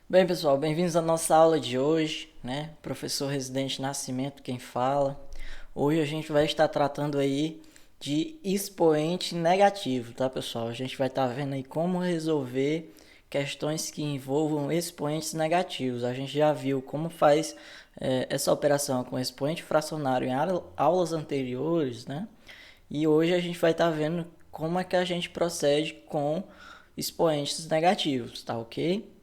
Bem, pessoal, bem-vindos à nossa aula de hoje, né? Professor Residente Nascimento quem fala. Hoje a gente vai estar tratando aí de expoente negativo, tá, pessoal? A gente vai estar vendo aí como resolver questões que envolvam expoentes negativos. A gente já viu como faz essa operação com expoente fracionário em aulas anteriores, né? E hoje a gente vai estar vendo como é que a gente procede com expoentes negativos, tá ok?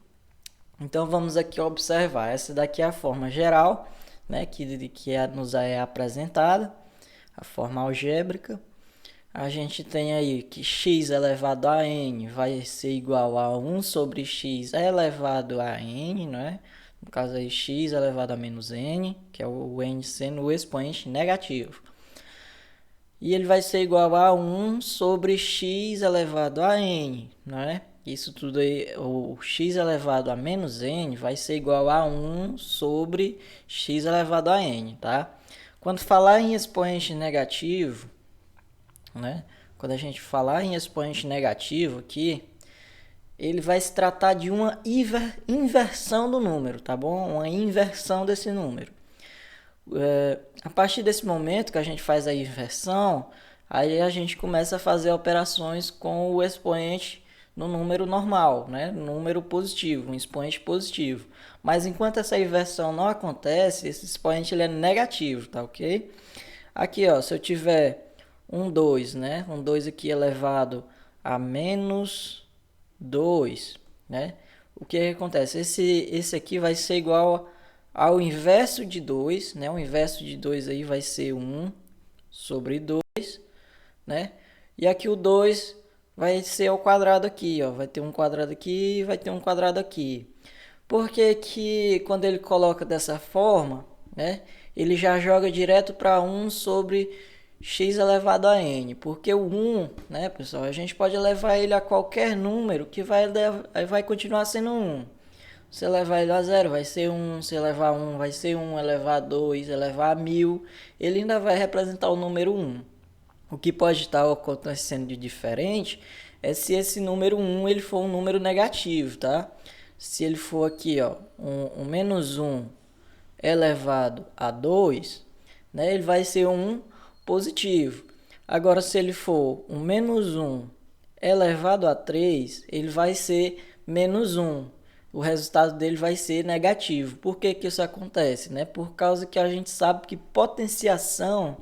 Então vamos aqui observar. Essa daqui é a forma geral, né, que nos é apresentada, a forma algébrica. A gente tem aí que x elevado a n vai ser igual a 1 sobre x elevado a n, não é? No caso aí, x elevado a menos n, que é o n sendo o expoente negativo. E ele vai ser igual a 1 sobre x elevado a n, não é? Isso tudo aí, o x elevado a menos n vai ser igual a 1 sobre x elevado a n, tá? Quando falar em expoente negativo, né? Quando a gente falar em expoente negativo aqui, ele vai se tratar de uma inversão do número, tá bom? Uma inversão desse número. A partir desse momento que a gente faz a inversão, aí a gente começa a fazer operações com o expoente no número normal, né? Número positivo, um expoente positivo. Mas enquanto essa inversão não acontece, esse expoente ele é negativo, tá ok? Aqui, ó, se eu tiver um 2, né? Um 2 aqui elevado a menos 2, né? O que acontece? Esse aqui vai ser igual ao inverso de 2, né? O inverso de 2 aí vai ser 1 sobre 2, né? E aqui o 2 vai ser ao quadrado aqui, ó. Vai ter um quadrado aqui e vai ter um quadrado aqui. Por que que quando ele coloca dessa forma, né? Ele já joga direto para 1 sobre x elevado a n. Porque o 1, né, pessoal? A gente pode levar ele a qualquer número que vai continuar sendo 1. Se levar ele a zero, vai ser 1. Se levar 1, vai ser 1. Elevar 2, elevar a 1000. Ele ainda vai representar o número 1. O que pode estar acontecendo de diferente é se esse número 1 ele for um número negativo, tá? Se ele for aqui, ó, um menos 1 elevado a 2, né, ele vai ser um positivo. Agora, se ele for um menos 1 elevado a 3, ele vai ser menos 1. O resultado dele vai ser negativo. Por que que isso acontece? Né? Por causa que a gente sabe que potenciação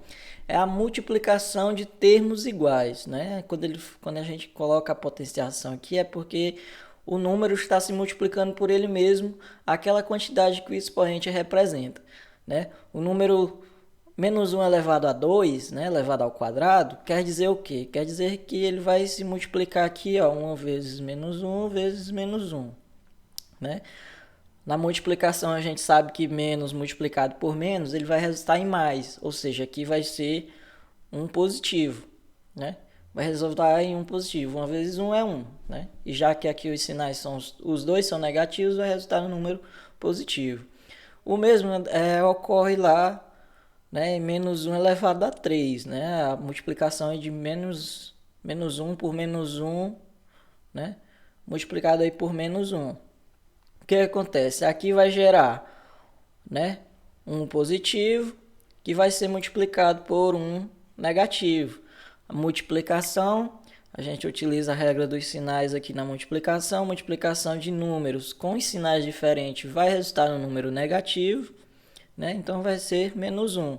é a multiplicação de termos iguais. Né? Quando a gente coloca a potenciação aqui, é porque o número está se multiplicando por ele mesmo, aquela quantidade que o expoente representa. Né? O número menos 1 elevado a 2, né, elevado ao quadrado, quer dizer o quê? Quer dizer que ele vai se multiplicar aqui, ó, 1 vezes menos 1 vezes menos 1. Né? Na multiplicação a gente sabe que menos multiplicado por menos ele vai resultar em mais, ou seja, aqui vai ser um positivo, né? Vai resultar em um positivo. 1 vezes 1 é 1, né? E já que aqui os sinais são os dois são negativos, vai resultar no número positivo. O mesmo ocorre lá, né, em menos 1 elevado a 3, né? A multiplicação é de menos 1 por menos 1, né? Multiplicado aí por menos 1. O que acontece? Aqui vai gerar, né, um positivo que vai ser multiplicado por um negativo. A multiplicação, a gente utiliza a regra dos sinais aqui na multiplicação. Multiplicação de números com sinais diferentes vai resultar no número negativo, né? Então vai ser menos 1.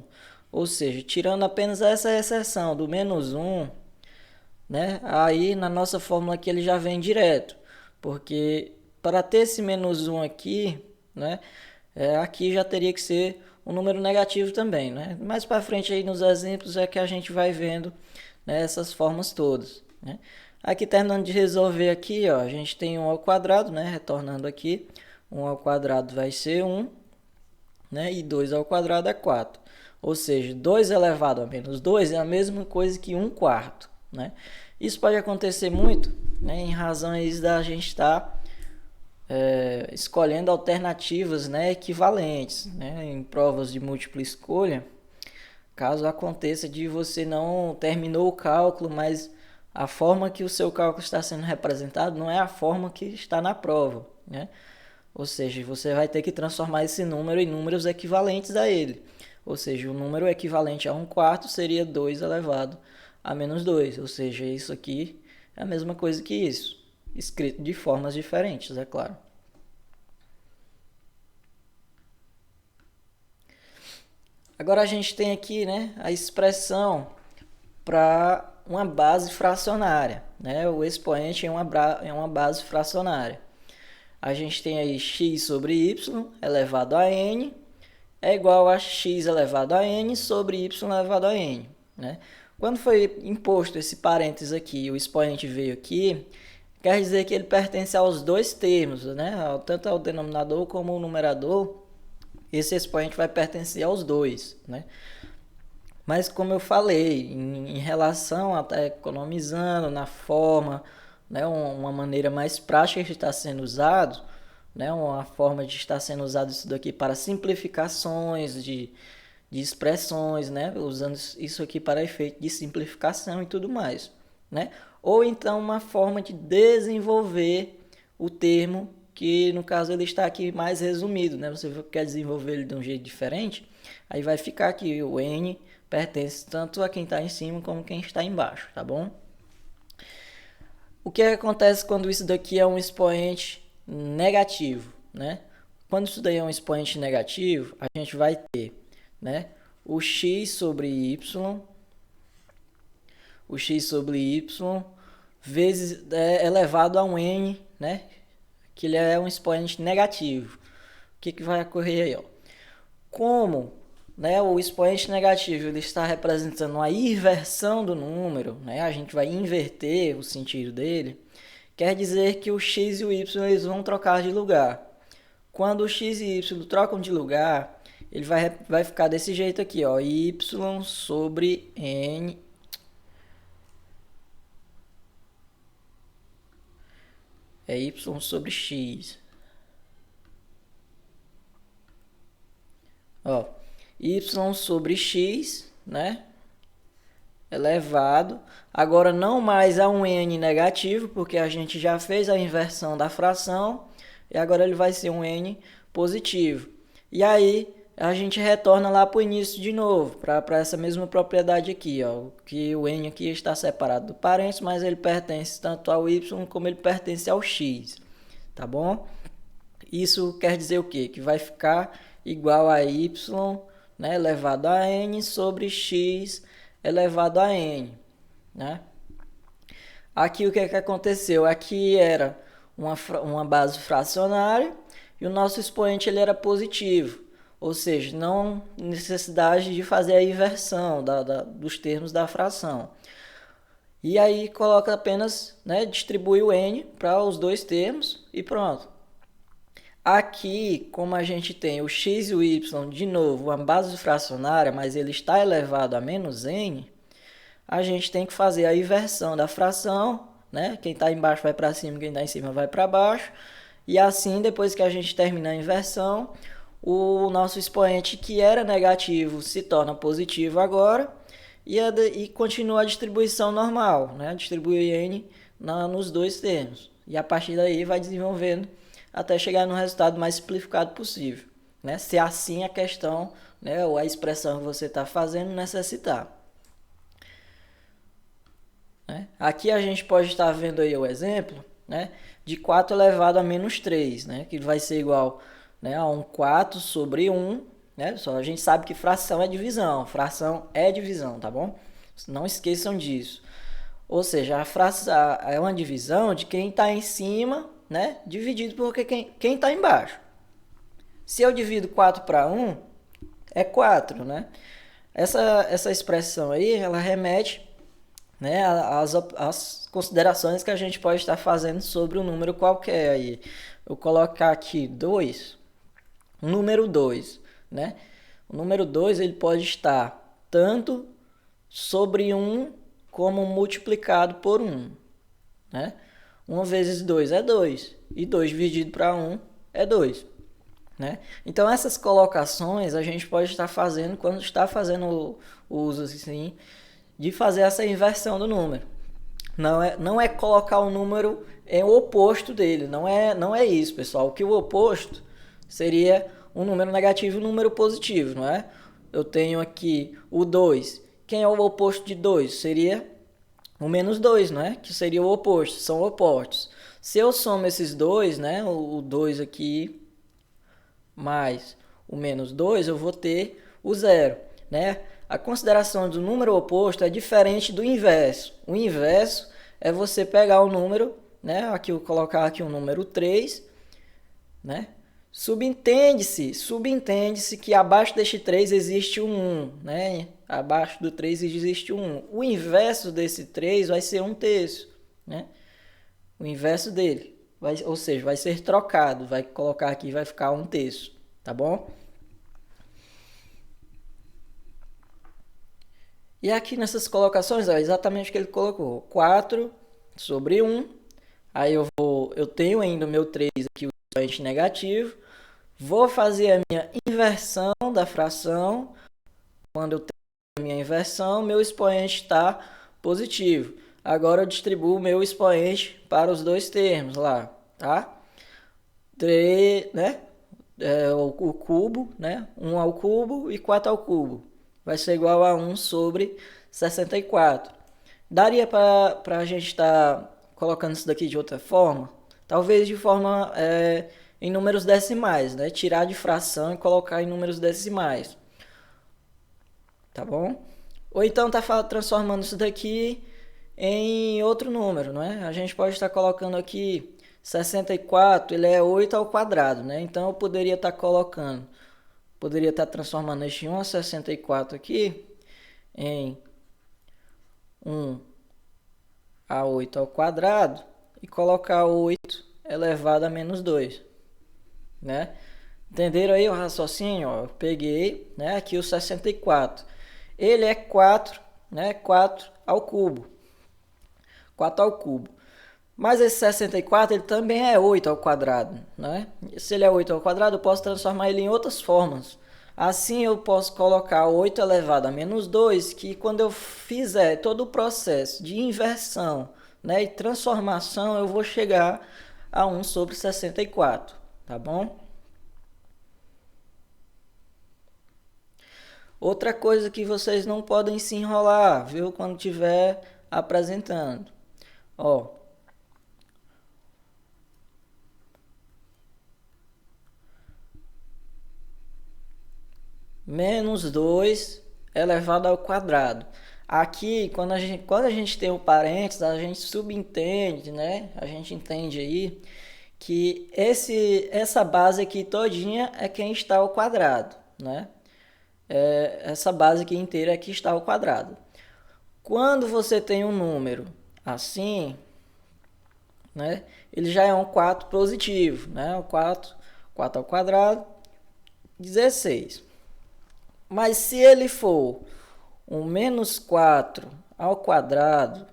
Ou seja, tirando apenas essa exceção do menos 1, né? Aí na nossa fórmula aqui ele já vem direto, porque para ter esse menos 1 aqui, né? Aqui já teria que ser um número negativo também, né? Mais para frente aí nos exemplos é que a gente vai vendo, né, essas formas todas, né? Aqui terminando de resolver aqui, ó, a gente tem 1 ao quadrado, né? Retornando aqui, 1 ao quadrado vai ser 1, né? E 2 ao quadrado é 4. Ou seja, 2 elevado a menos 2 é a mesma coisa que 1 quarto, né? Isso pode acontecer muito, né, em razões da gente estar escolhendo alternativas, né, equivalentes, né, em provas de múltipla escolha. Caso aconteça de você não terminou o cálculo, mas a forma que o seu cálculo está sendo representado não é a forma que está na prova, né? Ou seja, você vai ter que transformar esse número em números equivalentes a ele. Ou seja, o número equivalente a 1/4 seria 2 elevado a menos 2. Ou seja, isso aqui é a mesma coisa que isso, escrito de formas diferentes, é claro. Agora a gente tem aqui, né, a expressão para uma base fracionária, né? O expoente é uma base fracionária. A gente tem aí x sobre y elevado a n é igual a x elevado a n sobre y elevado a n, né? Quando foi imposto esse parênteses aqui, o expoente veio aqui, quer dizer que ele pertence aos dois termos, né? Tanto ao denominador como ao numerador, esse expoente vai pertencer aos dois, né? Mas como eu falei, em relação a estar economizando na forma, né, uma maneira mais prática de estar sendo usado, né, uma forma de estar sendo usado isso daqui para simplificações de expressões, né, usando isso aqui para efeito de simplificação e tudo mais, né? Ou então uma forma de desenvolver o termo, que no caso ele está aqui mais resumido, né? Você quer desenvolver ele de um jeito diferente, aí vai ficar aqui o n pertence tanto a quem está em cima como quem está embaixo, tá bom? O que acontece quando isso daqui é um expoente negativo, né? Quando isso daí é um expoente negativo, a gente vai ter, né, o x sobre y vezes elevado a um n, né? Que ele é um expoente negativo. O que vai ocorrer aí, ó? Como, né, o expoente negativo ele está representando a inversão do número, né? A gente vai inverter o sentido dele. Quer dizer que o x e o y eles vão trocar de lugar. Quando o x e y trocam de lugar, ele vai ficar desse jeito aqui, ó, y sobre n é y sobre x. Ó, y sobre x, né? Elevado. Agora não mais a um n negativo, porque a gente já fez a inversão da fração. E agora ele vai ser um n positivo. E aí a gente retorna lá para o início de novo, para essa mesma propriedade aqui, ó, que o n aqui está separado do parênteses, mas ele pertence tanto ao y como ele pertence ao x, tá bom? Isso quer dizer o quê? Que vai ficar igual a y, né, elevado a n sobre x elevado a n, né? Aqui o que aconteceu? Aqui era uma base fracionária e o nosso expoente ele era positivo. Ou seja, não necessidade de fazer a inversão dos termos da fração. E aí coloca apenas, né, distribui o n para os dois termos e pronto. Aqui, como a gente tem o x e o y, de novo, uma base fracionária, mas ele está elevado a menos n, a gente tem que fazer a inversão da fração, né? Quem está embaixo vai para cima, quem está em cima vai para baixo. E assim, depois que a gente termina a inversão, o nosso expoente que era negativo se torna positivo agora e continua a distribuição normal, né? Distribui n nos dois termos. E a partir daí vai desenvolvendo até chegar no resultado mais simplificado possível, né? Se assim a questão, né, ou a expressão que você está fazendo necessitar. Né? Aqui a gente pode estar vendo aí o exemplo, né, de 4 elevado a menos 3, né, que vai ser igual, né, a 1/4 sobre 1. Né? Só a gente sabe que fração é divisão, tá bom? Não esqueçam disso. Ou seja, a fração é uma divisão de quem está em cima, né, dividido por quem está embaixo. Se eu divido 4 para 1, é 4, né? Essa expressão aí, ela remete, né, às considerações que a gente pode estar fazendo sobre um número qualquer aí. Eu colocar aqui 2, número 2, né? O número 2 ele pode estar tanto sobre 1 como multiplicado por 1, né? 1 vezes 2 é 2, e 2 dividido para 1 é 2. Né? Então essas colocações a gente pode estar fazendo quando está fazendo o uso assim, de fazer essa inversão do número. Não é colocar o número em o oposto dele. Não é isso, pessoal. O que o oposto seria um número negativo e um número positivo, não é? Eu tenho aqui o 2. Quem é o oposto de 2? Seria o menos 2, não é? Que seria o oposto, são opostos. Se eu somo esses dois, né? O 2 aqui mais o menos 2, eu vou ter o zero, né? A consideração do número oposto é diferente do inverso. O inverso é você pegar o número, né? Aqui eu colocar aqui o número 3, né? Subentende-se que abaixo deste 3 existe um 1, né? Abaixo do 3 existe um 1. O inverso desse 3 vai ser 1/3, né? O inverso dele, ou seja, vai ser trocado, vai colocar aqui, vai ficar 1/3, tá bom? E aqui nessas colocações, é exatamente o que ele colocou, 4/1. Aí eu tenho ainda o meu 3 aqui, o expoente negativo. Vou fazer a minha inversão da fração. Quando eu tenho a minha inversão, meu expoente está positivo. Agora eu distribuo o meu expoente para os dois termos lá, tá? 3, né? O cubo, né? 1 ao cubo e 4 ao cubo. Vai ser igual a 1 sobre 64. Daria para a gente estar colocando isso daqui de outra forma? Talvez de forma em números decimais, né? Tirar de fração e colocar em números decimais. Tá bom? Ou então tá transformando isso daqui em outro número, não é? A gente pode estar colocando aqui 64, ele é 8 ao quadrado, né? Então eu poderia estar transformando este 1 a 64 aqui em 1 a 8 ao quadrado e colocar 8 elevado a menos 2, né? Entenderam aí o raciocínio? Ó, eu peguei, né, aqui o 64. Ele é 4, né? 4 ao cubo. 4 ao cubo. Mas esse 64 ele também é 8 ao quadrado, né? Se ele é 8 ao quadrado, eu posso transformar ele em outras formas. Assim eu posso colocar 8 elevado a menos 2, que quando eu fizer todo o processo de inversão, né, e transformação, eu vou chegar a 1 sobre 64, tá bom? Outra coisa que vocês não podem se enrolar, viu? Quando estiver apresentando. Ó, menos 2 elevado ao quadrado. Aqui, quando a gente tem o parênteses, a gente subentende, né? A gente entende aí que essa base aqui todinha é quem está ao quadrado, né? Essa base aqui inteira é que está ao quadrado. Quando você tem um número assim, né? Ele já é um 4 positivo, né? O 4 ao quadrado, 16. Mas se ele for um menos 4 ao quadrado,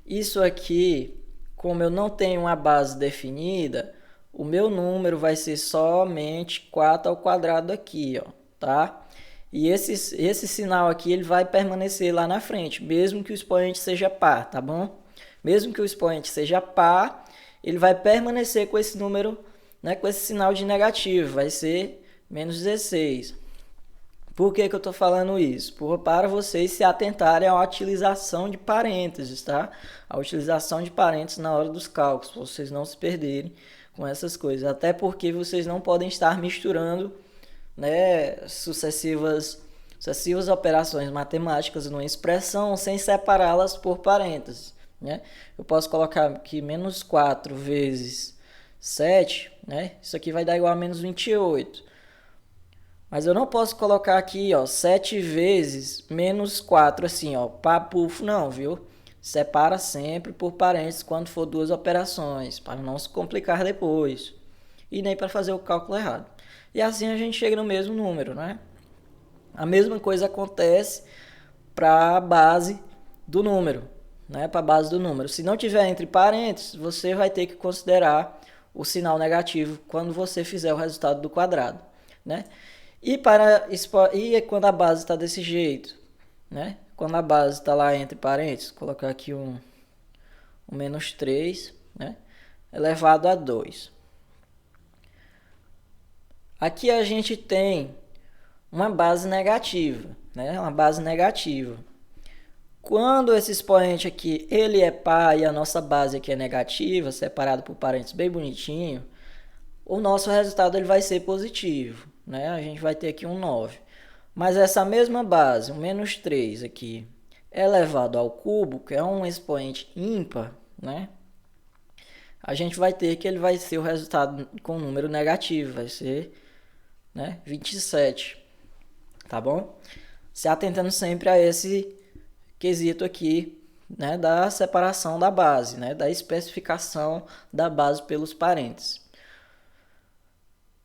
isso aqui, como eu não tenho uma base definida, o meu número vai ser somente 4 ao quadrado aqui, ó, tá? E esse sinal aqui ele vai permanecer lá na frente, mesmo que o expoente seja par, tá bom? Mesmo que o expoente seja par, ele vai permanecer com esse número, né, com esse sinal de negativo, vai ser menos 16. Por que eu estou falando isso? Para vocês se atentarem à utilização de parênteses, tá? A utilização de parênteses na hora dos cálculos, para vocês não se perderem com essas coisas. Até porque vocês não podem estar misturando, né, sucessivas operações matemáticas numa expressão sem separá-las por parênteses, né? Eu posso colocar aqui menos 4 vezes 7, né? Isso aqui vai dar igual a menos 28. Mas eu não posso colocar aqui, ó, 7 vezes menos 4, assim, ó, papufo, não, viu? Separa sempre por parênteses quando for duas operações, para não se complicar depois. E nem para fazer o cálculo errado. E assim a gente chega no mesmo número, né? A mesma coisa acontece para a base do número, né? Para a base do número. Se não tiver entre parênteses, você vai ter que considerar o sinal negativo quando você fizer o resultado do quadrado, né? E quando a base está desse jeito, né? quando a base está lá entre parênteses, vou colocar aqui um menos 3, né? Elevado a 2. Aqui a gente tem uma base negativa, né? Uma base negativa. Quando esse expoente aqui ele é par e a nossa base aqui é negativa, separado por parênteses bem bonitinho, o nosso resultado ele vai ser positivo, né? A gente vai ter aqui um 9. Mas essa mesma base, um menos 3 aqui, elevado ao cubo, que é um expoente ímpar, né? A gente vai ter que ele vai ser o resultado com número negativo, vai ser, né, 27, tá bom? Se atentando sempre a esse quesito aqui, né, da separação da base, né, da especificação da base pelos parênteses.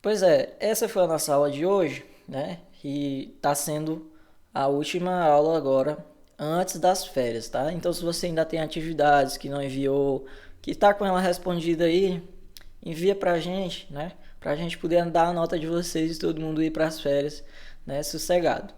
Pois é, essa foi a nossa aula de hoje, né, e está sendo a última aula agora, antes das férias, tá? Então, se você ainda tem atividades que não enviou, que está com ela respondida aí, envia pra gente, né, pra gente poder dar a nota de vocês e todo mundo ir para as férias, né, sossegado.